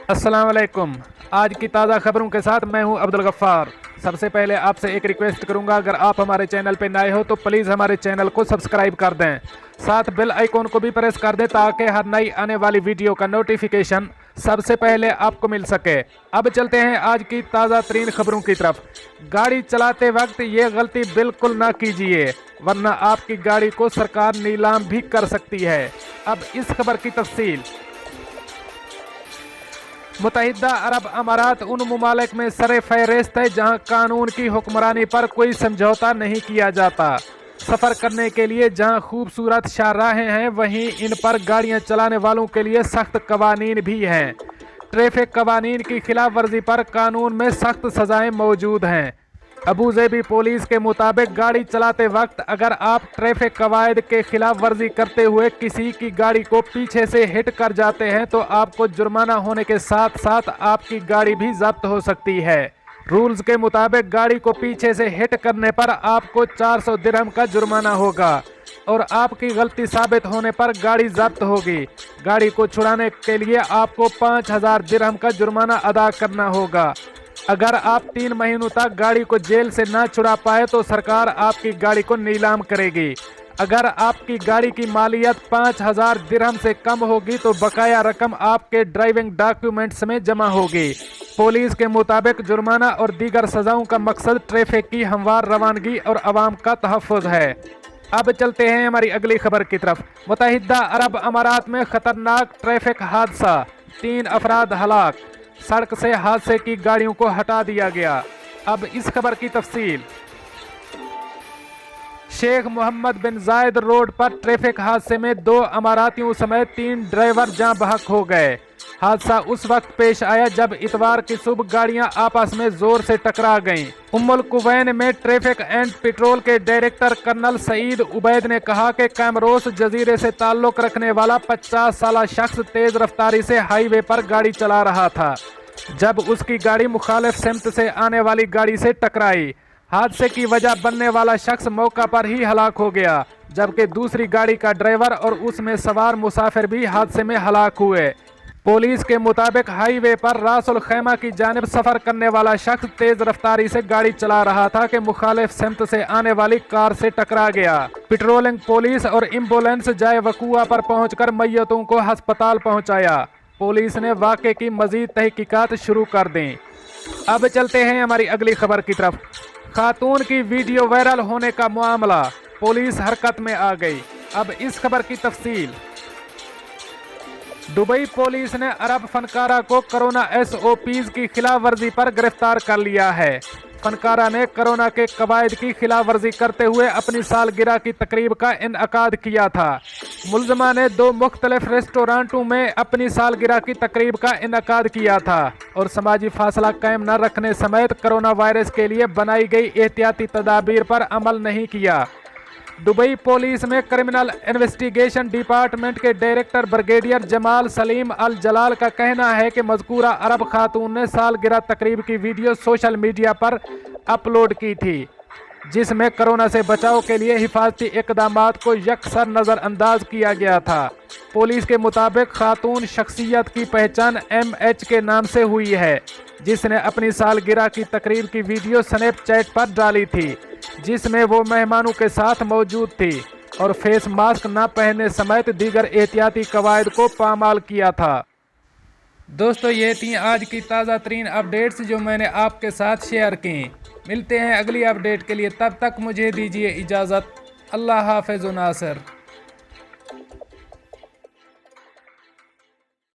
अस्सलाम वालेकुम। आज की ताज़ा खबरों के साथ मैं हूं अब्दुल गफ्फार। सबसे पहले आपसे एक रिक्वेस्ट करूंगा, अगर आप हमारे चैनल पर नए हो तो प्लीज़ हमारे चैनल को सब्सक्राइब कर दें, साथ बेल आइकॉन को भी प्रेस कर दें ताकि हर नई आने वाली वीडियो का नोटिफिकेशन सबसे पहले आपको मिल सके। अब चलते हैं आज की ताज़ा तरीन खबरों की तरफ। गाड़ी चलाते वक्त ये गलती बिल्कुल ना कीजिए, वरना आपकी गाड़ी को सरकार नीलाम भी कर सकती है। अब इस खबर की तफसील। मुत्तहिदा अरब अमारात उन ममालिक में सरे फहरिस्त है जहां कानून की हुक्मरानी पर कोई समझौता नहीं किया जाता। सफ़र करने के लिए जहां खूबसूरत शाहराहें हैं, वहीं इन पर गाड़ियां चलाने वालों के लिए सख्त कवानीन भी हैं। ट्रैफिक कवानीन की खिलाफ वर्जी पर कानून में सख्त सज़ाएं मौजूद हैं। अबूज़ेबी पुलिस के मुताबिक गाड़ी चलाते वक्त अगर आप ट्रैफिक कवायद के खिलाफ वर्जी करते हुए किसी की गाड़ी को पीछे से हिट कर जाते हैं तो आपको जुर्माना होने के साथ साथ आपकी गाड़ी भी जब्त हो सकती है। रूल्स के मुताबिक गाड़ी को पीछे से हिट करने पर आपको 400 दिरहम का जुर्माना होगा और आपकी गलती साबित होने पर गाड़ी जब्त होगी। गाड़ी को छुड़ाने के लिए आपको 5000 दिरहम का जुर्माना अदा करना होगा। अगर आप 3 महीनों तक गाड़ी को जेल से ना छुड़ा पाए तो सरकार आपकी गाड़ी को नीलाम करेगी। अगर आपकी गाड़ी की मालियत 5000 दिरहम से कम होगी तो बकाया रकम आपके ड्राइविंग डॉक्यूमेंट्स में जमा होगी। पुलिस के मुताबिक जुर्माना और दीगर सजाओं का मकसद ट्रैफिक की हमवार रवानगी और आवाम का तहफ़्फ़ुज़ है। अब चलते हैं हमारी अगली खबर की तरफ। मुत्तहिदा अरब अमारात में खतरनाक ट्रैफिक हादसा, 3 अफराद हलाक, सड़क से हादसे की गाड़ियों को हटा दिया गया। अब इस खबर की तफसील। शेख मोहम्मद बिन जायद रोड पर ट्रैफिक हादसे में 2 अमारातियों समेत 3 ड्राइवर जाँ बहक हो गए। हादसा उस वक्त पेश आया जब इतवार की सुबह गाड़ियां आपस में जोर से टकरा गईं। उम्मुल कुवैन में ट्रैफिक एंड पेट्रोल के डायरेक्टर कर्नल सईद उबैद ने कहा कि कैमरोस जजीरे से ताल्लुक रखने वाला 50 साला शख्स तेज रफ्तारी से हाईवे पर गाड़ी चला रहा था जब उसकी गाड़ी मुखालिफ सिमत से आने वाली गाड़ी से टकराई। हादसे की वजह बनने वाला शख्स मौका पर ही हलाक हो गया, जबकि दूसरी गाड़ी का ड्राइवर और उसमें सवार मुसाफिर भी हादसे में हलाक हुए। पुलिस के मुताबिक हाईवे पर रासुल खैमा की जानिब सफर करने वाला शख्स तेज रफ्तारी से गाड़ी चला रहा था कि मुखालिफ सिमत से आने वाली कार से टकरा गया। पेट्रोलिंग पुलिस और एम्बुलेंस जाए वकूआ पर पहुंचकर मैयतों को अस्पताल पहुंचाया। पुलिस ने वाक़े की मजीद तहकीकात शुरू कर दी। अब चलते हैं हमारी अगली खबर की तरफ। खातून की वीडियो वायरल होने का मामला, पुलिस हरकत में आ गई। अब इस खबर की तफसील। दुबई पुलिस ने अरब फनकारा को कोरोना SOPs की खिलाफ वर्जी पर गिरफ्तार कर लिया है। फनकारा ने कोरोना के कवायद की खिलाफ वर्जी करते हुए अपनी सालगिरह की तकरीब का इनअकाद किया था। मुलजमा ने 2 मुख्तलिफ रेस्टोरेंटों में अपनी सालगिरह की तकरीब का इनअकाद किया था और समाजी फासला कायम न रखने समेत कोरोना वायरस के लिए बनाई गई एहतियाती तदाबीर पर अमल नहीं किया। दुबई पुलिस में क्रिमिनल इन्वेस्टिगेशन डिपार्टमेंट के डायरेक्टर ब्रिगेडियर जमाल सलीम अल जलाल का कहना है कि मज़कूरा अरब खातून ने सालगिरह तकरीब की वीडियो सोशल मीडिया पर अपलोड की थी, जिसमें कोरोना से बचाव के लिए हिफाजती इक़दामात को यकसर नज़रअंदाज किया गया था। पुलिस के मुताबिक खातून शख्सियत की पहचान MH के नाम से हुई है, जिसने अपनी सालगिरह की तकरीब की वीडियो स्नैपचैट पर डाली थी, जिसमें वो मेहमानों के साथ मौजूद थी और फेस मास्क न पहनने समेत दीगर एहतियाती कवायद को पामाल किया था। दोस्तों, ये थी आज की ताज़ा तरीन अपडेट्स जो मैंने आपके साथ शेयर की। मिलते हैं अगली अपडेट के लिए, तब तक मुझे दीजिए इजाज़त। अल्लाह हाफ़िज़ नासिर।